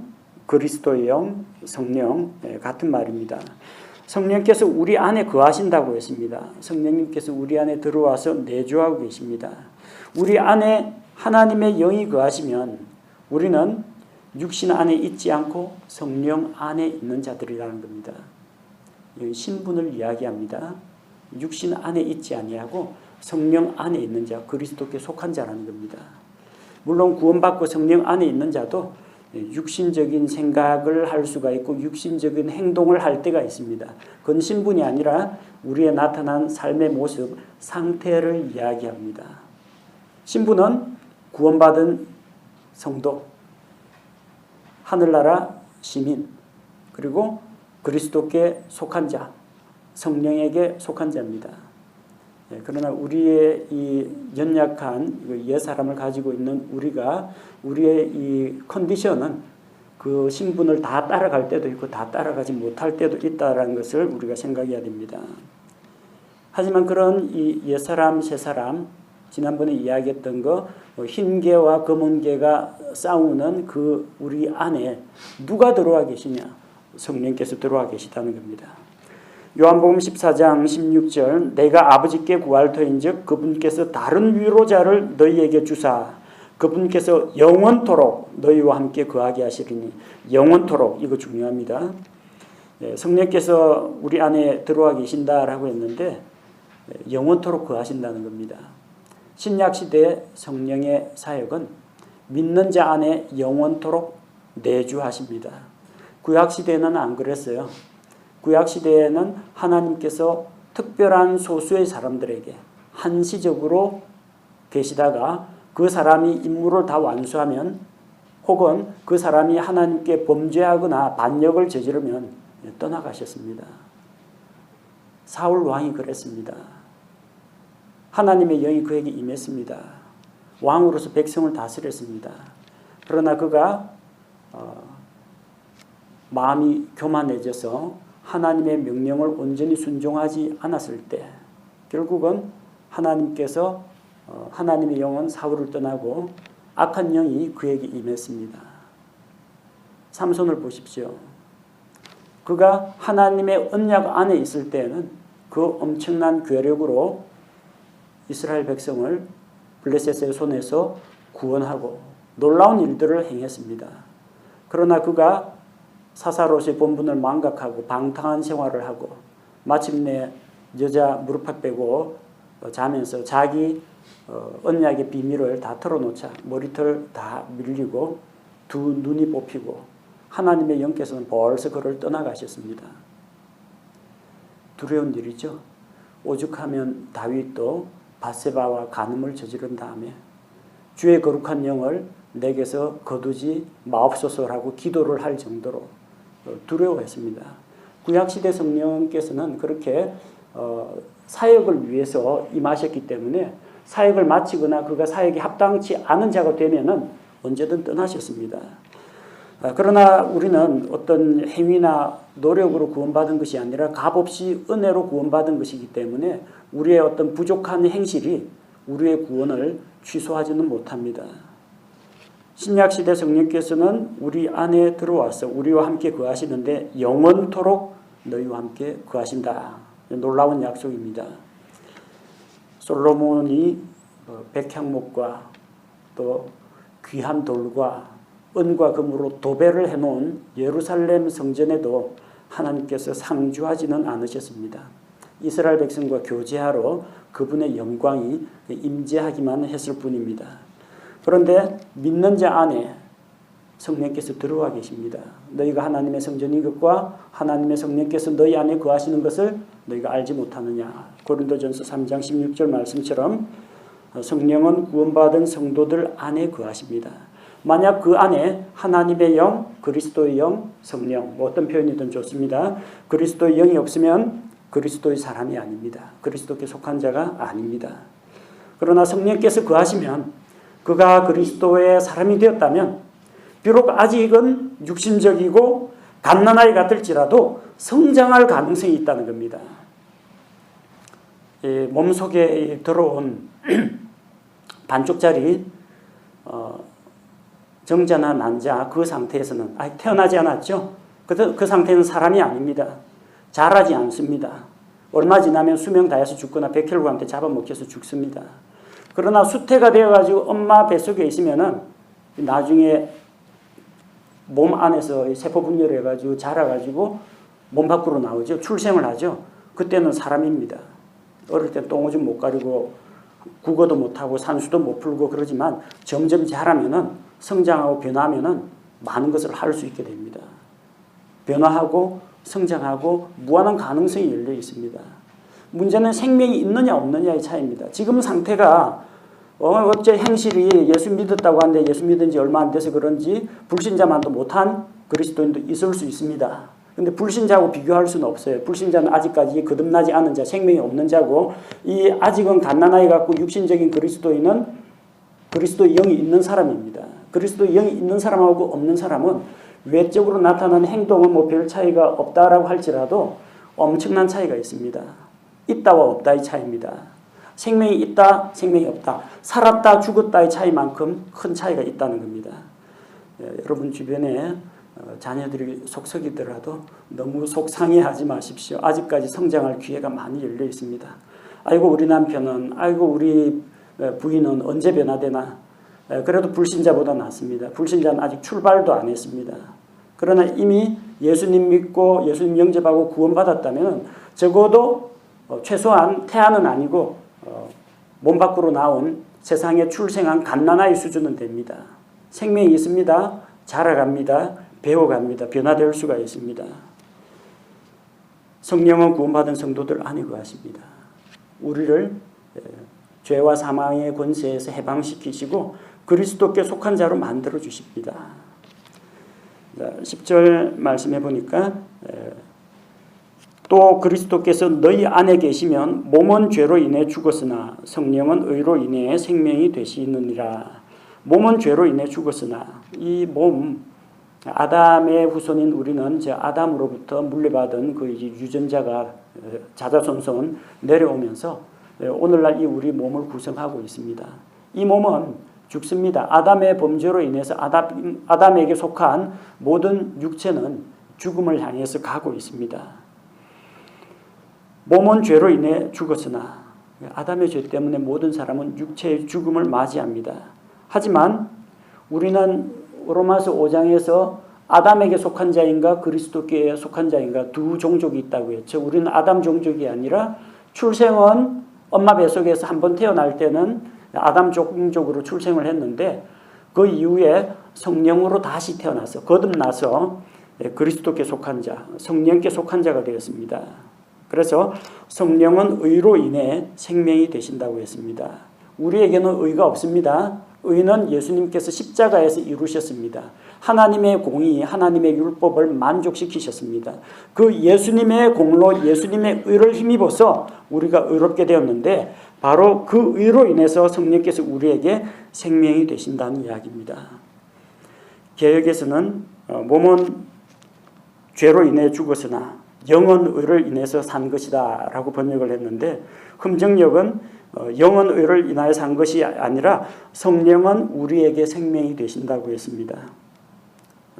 그리스도의 영, 성령 같은 말입니다. 성령께서 우리 안에 거하신다고 했습니다. 성령님께서 우리 안에 들어와서 내주하고 계십니다. 우리 안에 하나님의 영이 거하시면 우리는 육신 안에 있지 않고 성령 안에 있는 자들이라는 겁니다. 여기 신분을 이야기합니다. 육신 안에 있지 아니하고 성령 안에 있는 자, 그리스도께 속한 자라는 겁니다. 물론 구원받고 성령 안에 있는 자도 육신적인 생각을 할 수가 있고 육신적인 행동을 할 때가 있습니다. 그건 신분이 아니라 우리의 나타난 삶의 모습, 상태를 이야기합니다. 신분은 구원받은 성도, 하늘나라 시민, 그리고 그리스도께 속한 자, 성령에게 속한 자입니다. 그러나 우리의 이 연약한 옛사람을 가지고 있는 우리의 이 컨디션은 그 신분을 다 따라갈 때도 있고 다 따라가지 못할 때도 있다는 것을 우리가 생각해야 됩니다. 하지만 그런 이 옛사람, 새사람, 지난번에 이야기했던 거 흰개와 검은개가 싸우는 그 우리 안에 누가 들어와 계시냐? 성령께서 들어와 계시다는 겁니다. 요한복음 14장 16절 내가 아버지께 구할 터인즉 그분께서 다른 위로자를 너희에게 주사 그분께서 영원토록 너희와 함께 거하게 하시리니, 영원토록, 이거 중요합니다. 성령께서 우리 안에 들어와 계신다라고 했는데 영원토록 거하신다는 겁니다. 신약시대의 성령의 사역은 믿는 자 안에 영원토록 내주하십니다. 구약시대에는 안 그랬어요. 구약시대에는 하나님께서 특별한 소수의 사람들에게 한시적으로 계시다가 그 사람이 임무를 다 완수하면, 혹은 그 사람이 하나님께 범죄하거나 반역을 저지르면 떠나가셨습니다. 사울 왕이 그랬습니다. 하나님의 영이 그에게 임했습니다. 왕으로서 백성을 다스렸습니다. 그러나 그가 마음이 교만해져서 하나님의 명령을 온전히 순종하지 않았을 때 결국은 하나님께서 하나님의 영은 사울을 떠나고 악한 영이 그에게 임했습니다. 삼손을 보십시오. 그가 하나님의 언약 안에 있을 때는 그 엄청난 괴력으로 이스라엘 백성을 블레셋의 손에서 구원하고 놀라운 일들을 행했습니다. 그러나 그가 사사롯의 본분을 망각하고 방탕한 생활을 하고 마침내 여자 무릎팍 빼고 자면서 자기 언약의 비밀을 다 털어놓자 머리털 다 밀리고 두 눈이 뽑히고 하나님의 영께서는 벌써 그를 떠나가셨습니다. 두려운 일이죠. 오죽하면 다윗도 밧세바와 간음을 저지른 다음에 주의 거룩한 영을 내게서 거두지 마옵소서라고 기도를 할 정도로 두려워했습니다. 구약시대 성령께서는 그렇게 사역을 위해서 임하셨기 때문에 사역을 마치거나 그가 사역이 합당치 않은 자가 되면은 언제든 떠나셨습니다. 그러나 우리는 어떤 행위나 노력으로 구원받은 것이 아니라 값없이 은혜로 구원받은 것이기 때문에 우리의 어떤 부족한 행실이 우리의 구원을 취소하지는 못합니다. 신약시대 성령께서는 우리 안에 들어와서 우리와 함께 거하시는데 영원토록 너희와 함께 거하신다. 놀라운 약속입니다. 솔로몬이 백향목과 또 귀한 돌과 은과 금으로 도배를 해놓은 예루살렘 성전에도 하나님께서 상주하지는 않으셨습니다. 이스라엘 백성과 교제하러 그분의 영광이 임재하기만 했을 뿐입니다. 그런데 믿는 자 안에 성령께서 들어와 계십니다. 너희가 하나님의 성전인 것과 하나님의 성령께서 너희 안에 거하시는 것을 너희가 알지 못하느냐. 고린도전서 3장 16절 말씀처럼 성령은 구원받은 성도들 안에 거하십니다. 만약 그 안에 하나님의 영, 그리스도의 영, 성령, 어떤 표현이든 좋습니다. 그리스도의 영이 없으면 그리스도의 사람이 아닙니다. 그리스도께 속한 자가 아닙니다. 그러나 성령께서 거하시면 그가 그리스도의 사람이 되었다면 비록 아직은 육신적이고 갓난아이 같을지라도 성장할 가능성이 있다는 겁니다. 몸속에 들어온 반쪽짜리 정자나 난자 그 상태에서는 아직 태어나지 않았죠. 그 상태는 사람이 아닙니다. 자라지 않습니다. 얼마 지나면 수명 다해서 죽거나 백혈구한테 잡아먹혀서 죽습니다. 그러나 수태가 되어가지고 엄마 뱃속에 있으면은 나중에 몸 안에서 세포 분열해가지고 자라가지고 몸 밖으로 나오죠. 출생을 하죠. 그때는 사람입니다. 어릴 때 똥오줌 못 가리고 국어도 못하고 산수도 못 풀고 그러지만 점점 자라면은 성장하고 변화하면은 많은 것을 할 수 있게 됩니다. 변화하고 성장하고 무한한 가능성이 열려 있습니다. 문제는 생명이 있느냐 없느냐의 차이입니다. 지금 상태가 어째 행실이 예수 믿었다고 하는데 예수 믿은 지 얼마 안 돼서 그런지 불신자만도 못한 그리스도인도 있을 수 있습니다. 근데 불신자하고 비교할 수는 없어요. 불신자는 아직까지 거듭나지 않은 자, 생명이 없는 자고 이 아직은 갓난아이 같고 육신적인 그리스도인은 그리스도의 영이 있는 사람입니다. 그리스도의 영이 있는 사람하고 없는 사람은 외적으로 나타나는 행동은 뭐 별 차이가 없다라고 할지라도 엄청난 차이가 있습니다. 있다와 없다의 차이입니다. 생명이 있다, 생명이 없다. 살았다, 죽었다의 차이만큼 큰 차이가 있다는 겁니다. 여러분 주변에 자녀들이 속썩이더라도 너무 속상해하지 마십시오. 아직까지 성장할 기회가 많이 열려 있습니다. 아이고 우리 남편은, 아이고 우리 부인은 언제 변화되나. 그래도 불신자보다 낫습니다. 불신자는 아직 출발도 안 했습니다. 그러나 이미 예수님 믿고 예수님 영접하고 구원받았다면 적어도 최소한 태아는 아니고 몸 밖으로 나온 세상에 출생한 갓난아이 수준은 됩니다. 생명이 있습니다. 자라갑니다. 배워갑니다. 변화될 수가 있습니다. 성령은 구원받은 성도들 안에 거하십니다. 우리를 죄와 사망의 권세에서 해방시키시고 그리스도께 속한 자로 만들어 주십니다. 10절 말씀해 보니까 또 그리스도께서 너희 안에 계시면 몸은 죄로 인해 죽었으나 성령은 의로 인해 생명이 되시느니라. 몸은 죄로 인해 죽었으나 이 몸 아담의 후손인 우리는 아담으로부터 물려받은 그 유전자가 자자손손 내려오면서 오늘날 이 우리 몸을 구성하고 있습니다. 이 몸은 죽습니다. 아담의 범죄로 인해서 아담에게 속한 모든 육체는 죽음을 향해서 가고 있습니다. 몸은 죄로 인해 죽었으나 아담의 죄 때문에 모든 사람은 육체의 죽음을 맞이합니다. 하지만 우리는 로마서 5장에서 아담에게 속한 자인가 그리스도께 속한 자인가 두 종족이 있다고 했죠. 우리는 아담 종족이 아니라 출생은 엄마 뱃속에서 한번 태어날 때는 아담 종족으로 출생을 했는데 그 이후에 성령으로 다시 태어나서 거듭나서 그리스도께 속한 자, 성령께 속한 자가 되었습니다. 그래서 성령은 의로 인해 생명이 되신다고 했습니다. 우리에게는 의가 없습니다. 의는 예수님께서 십자가에서 이루셨습니다. 하나님의 공의, 하나님의 율법을 만족시키셨습니다. 그 예수님의 공로, 예수님의 의를 힘입어서 우리가 의롭게 되었는데 바로 그 의로 인해서 성령께서 우리에게 생명이 되신다는 이야기입니다. 개역에서는 몸은 죄로 인해 죽었으나 영은 의를 인해서 산 것이다 라고 번역을 했는데 흠정역은 영은 의를 인하여 산 것이 아니라 성령은 우리에게 생명이 되신다고 했습니다.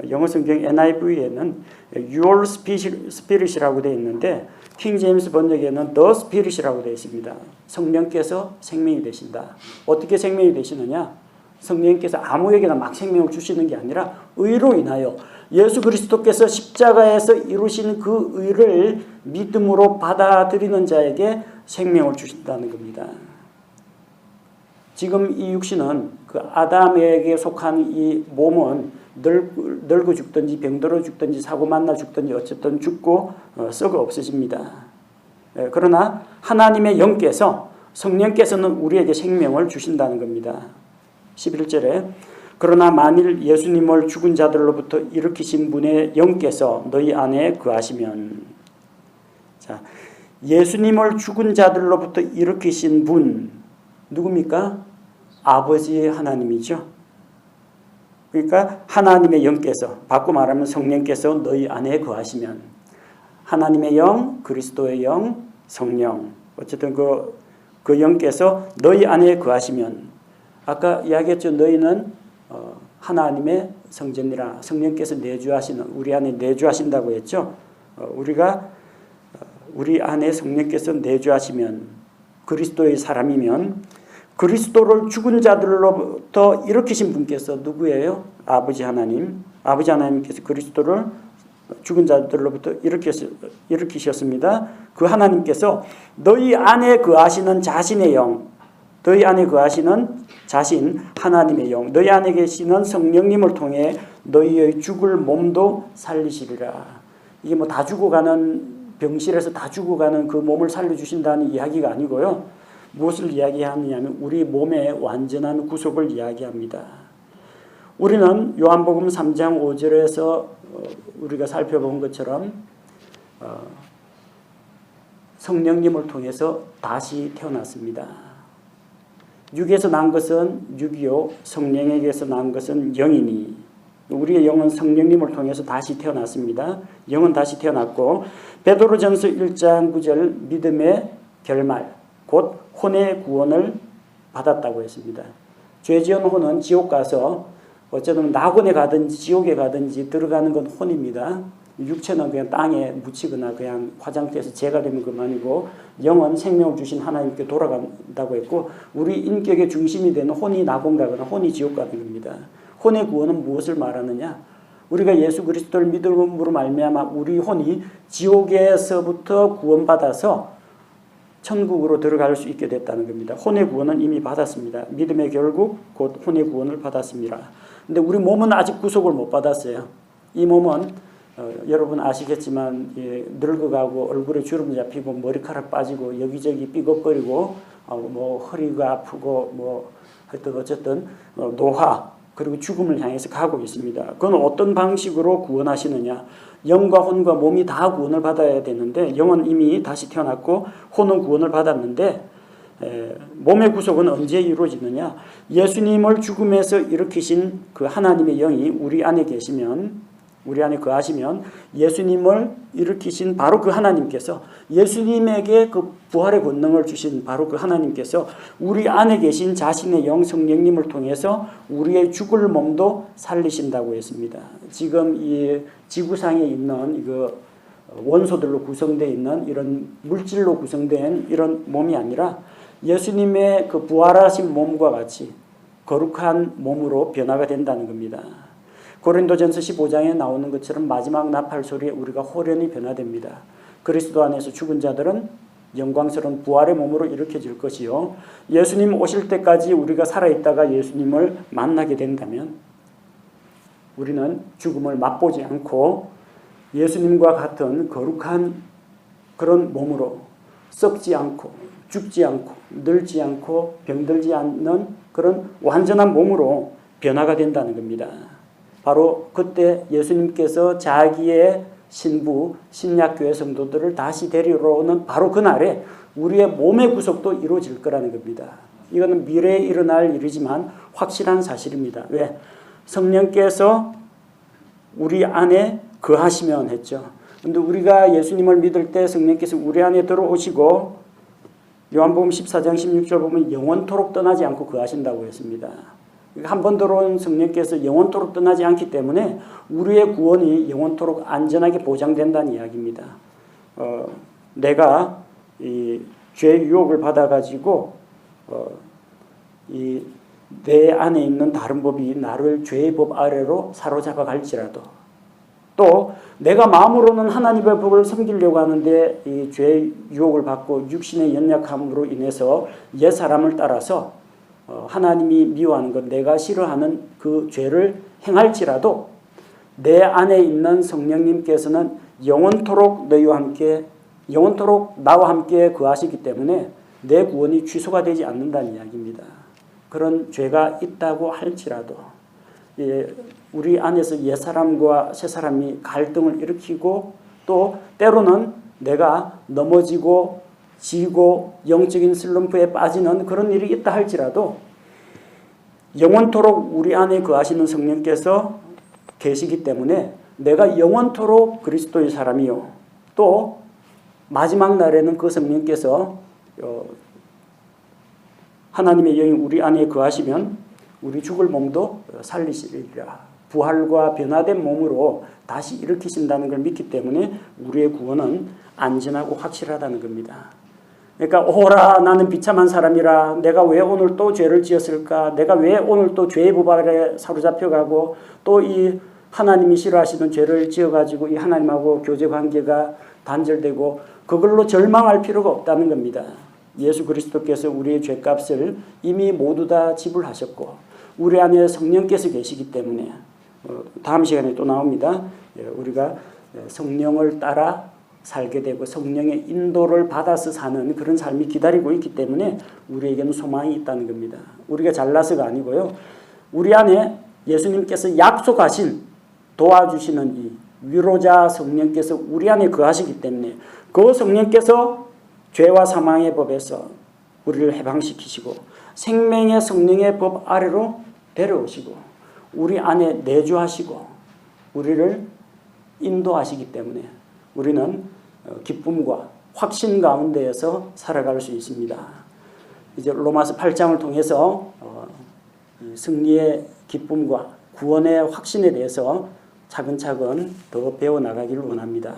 영어 성경 NIV에는 Your Spirit이라고 되어 있는데 킹 제임스 번역에는 The Spirit이라고 되어 있습니다. 성령께서 생명이 되신다. 어떻게 생명이 되시느냐? 성령께서 아무에게나 막 생명을 주시는 게 아니라 의로 인하여 예수 그리스도께서 십자가에서 이루신 그 의를 믿음으로 받아들이는 자에게 생명을 주신다는 겁니다. 지금 이 육신은 그 아담에게 속한 이 몸은 늙어 죽든지 병들어 죽든지 사고 만나 죽든지 어쨌든 죽고 썩어 없어집니다. 그러나 하나님의 영께서 성령께서는 우리에게 생명을 주신다는 겁니다. 11절에 그러나 만일 예수님을 죽은 자들로부터 일으키신 분의 영께서 너희 안에 거하시면, 자, 예수님을 죽은 자들로부터 일으키신 분 누굽니까? 아버지 하나님이죠. 그러니까 하나님의 영께서, 바꿔 말하면 성령께서 너희 안에 거하시면, 하나님의 영, 그리스도의 영, 성령, 어쨌든 그 영께서 너희 안에 거하시면, 아까 이야기했죠. 너희는 하나님의 성전이라, 성령께서 내주하시는, 우리 안에 내주하신다고 했죠. 우리 안에 성령께서 내주하시면 그리스도의 사람이면 그리스도를 죽은 자들로부터 일으키신 분께서 누구예요? 아버지 하나님. 아버지 하나님께서 그리스도를 죽은 자들로부터 일으키셨습니다. 그 하나님께서 너희 안에 거하시는 자신의 영, 너희 안에 거하시는 자신 하나님의 영, 너희 안에 계시는 성령님을 통해 너희의 죽을 몸도 살리시리라. 이게 뭐 다 죽어가는, 병실에서 다 죽어가는 그 몸을 살려주신다는 이야기가 아니고요. 무엇을 이야기하느냐면 우리 몸의 완전한 구속을 이야기합니다. 우리는 요한복음 3장 5절에서 우리가 살펴본 것처럼 성령님을 통해서 다시 태어났습니다. 육에서 난 것은 육이요 성령에게서 난 것은 영이니, 우리의 영은 성령님을 통해서 다시 태어났습니다. 영은 다시 태어났고, 베드로전서 1장 9절 믿음의 결말 곧 혼의 구원을 받았다고 했습니다. 죄지은 혼은 지옥 가서 어쨌든 낙원에 가든지 지옥에 가든지 들어가는 건 혼입니다. 육체는 그냥 땅에 묻히거나 그냥 화장대에서 재가 되면 그만이고 영은 생명을 주신 하나님께 돌아간다고 했고 우리 인격의 중심이 되는 혼이 낙원 가거나 혼이 지옥 가는 겁니다. 혼의 구원은 무엇을 말하느냐? 우리가 예수 그리스도를 믿음으로 말미암아 우리 혼이 지옥에서부터 구원받아서 천국으로 들어갈 수 있게 됐다는 겁니다. 혼의 구원은 이미 받았습니다. 믿음의 결국 곧 혼의 구원을 받았습니다. 근데 우리 몸은 아직 구속을 못 받았어요. 이 몸은 여러분 아시겠지만 늙어가고 얼굴에 주름 잡히고 머리카락 빠지고 여기저기 삐걱거리고 뭐 허리가 아프고 뭐 하여튼 어쨌든 노화 그리고 죽음을 향해서 가고 있습니다. 그건 어떤 방식으로 구원하시느냐? 영과 혼과 몸이 다 구원을 받아야 되는데 영은 이미 다시 태어났고 혼은 구원을 받았는데 몸의 구속은 언제 이루어지느냐? 예수님을 죽음에서 일으키신 그 하나님의 영이 우리 안에 계시면 우리 안에 거하시면 예수님을 일으키신 바로 그 하나님께서 예수님에게 그 부활의 권능을 주신 바로 그 하나님께서 우리 안에 계신 자신의 영 성령님을 통해서 우리의 죽을 몸도 살리신다고 했습니다. 지금 이 지구상에 있는 이거 원소들로 구성되어 있는 이런 물질로 구성된 이런 몸이 아니라 예수님의 그 부활하신 몸과 같이 거룩한 몸으로 변화가 된다는 겁니다. 고린도전서 15장에 나오는 것처럼 마지막 나팔 소리에 우리가 호련히 변화됩니다. 그리스도 안에서 죽은 자들은 영광스러운 부활의 몸으로 일으켜질 것이요. 예수님 오실 때까지 우리가 살아있다가 예수님을 만나게 된다면 우리는 죽음을 맛보지 않고 예수님과 같은 거룩한 그런 몸으로 썩지 않고 죽지 않고 늙지 않고 병들지 않는 그런 완전한 몸으로 변화가 된다는 겁니다. 바로 그때 예수님께서 자기의 신부 신약교회 성도들을 다시 데리러 오는 바로 그날에 우리의 몸의 구속도 이루어질 거라는 겁니다. 이거는 미래에 일어날 일이지만 확실한 사실입니다. 왜? 성령께서 우리 안에 거하시면 했죠. 그런데 우리가 예수님을 믿을 때 성령께서 우리 안에 들어오시고 요한복음 14장 16절 보면 영원토록 떠나지 않고 거하신다고 했습니다. 한 번 들어온 성령께서 영원토록 떠나지 않기 때문에 우리의 구원이 영원토록 안전하게 보장된다는 이야기입니다. 내가 이 죄의 유혹을 받아가지고 이 내 안에 있는 다른 법이 나를 죄의 법 아래로 사로잡아 갈지라도 또 내가 마음으로는 하나님의 법을 섬기려고 하는데 이 죄의 유혹을 받고 육신의 연약함으로 인해서 옛 사람을 따라서 하나님이 미워하는 것, 내가 싫어하는 그 죄를 행할지라도 내 안에 있는 성령님께서는 영원토록 너희와 함께, 영원토록 나와 함께 거하시기 때문에 내 구원이 취소가 되지 않는다는 이야기입니다. 그런 죄가 있다고 할지라도 우리 안에서 옛사람과 새사람이 갈등을 일으키고 또 때로는 내가 넘어지고 지고 영적인 슬럼프에 빠지는 그런 일이 있다 할지라도 영원토록 우리 안에 거하시는 성령께서 계시기 때문에 내가 영원토록 그리스도의 사람이요. 또 마지막 날에는 그 성령께서 하나님의 영이 우리 안에 거하시면 우리 죽을 몸도 살리시리라. 부활과 변화된 몸으로 다시 일으키신다는 걸 믿기 때문에 우리의 구원은 안전하고 확실하다는 겁니다. 그러니까 오라 나는 비참한 사람이라 내가 왜 오늘 또 죄를 지었을까? 내가 왜 오늘 또 죄의 법 아래 사로잡혀가고 또 이 하나님이 싫어하시는 죄를 지어가지고 이 하나님하고 교제 관계가 단절되고 그걸로 절망할 필요가 없다는 겁니다. 예수 그리스도께서 우리의 죄값을 이미 모두 다 지불하셨고 우리 안에 성령께서 계시기 때문에 다음 시간에 또 나옵니다. 우리가 성령을 따라 살게 되고 성령의 인도를 받아서 사는 그런 삶이 기다리고 있기 때문에 우리에게는 소망이 있다는 겁니다. 우리가 잘나서가 아니고요. 우리 안에 예수님께서 약속하신 도와주시는 이 위로자 성령께서 우리 안에 거하시기 때문에 그 성령께서 죄와 사망의 법에서 우리를 해방시키시고 생명의 성령의 법 아래로 데려오시고 우리 안에 내주하시고 우리를 인도하시기 때문에 우리는 기쁨과 확신 가운데에서 살아갈 수 있습니다. 이제 로마서 8장을 통해서 승리의 기쁨과 구원의 확신에 대해서 차근차근 더 배워나가기를 원합니다.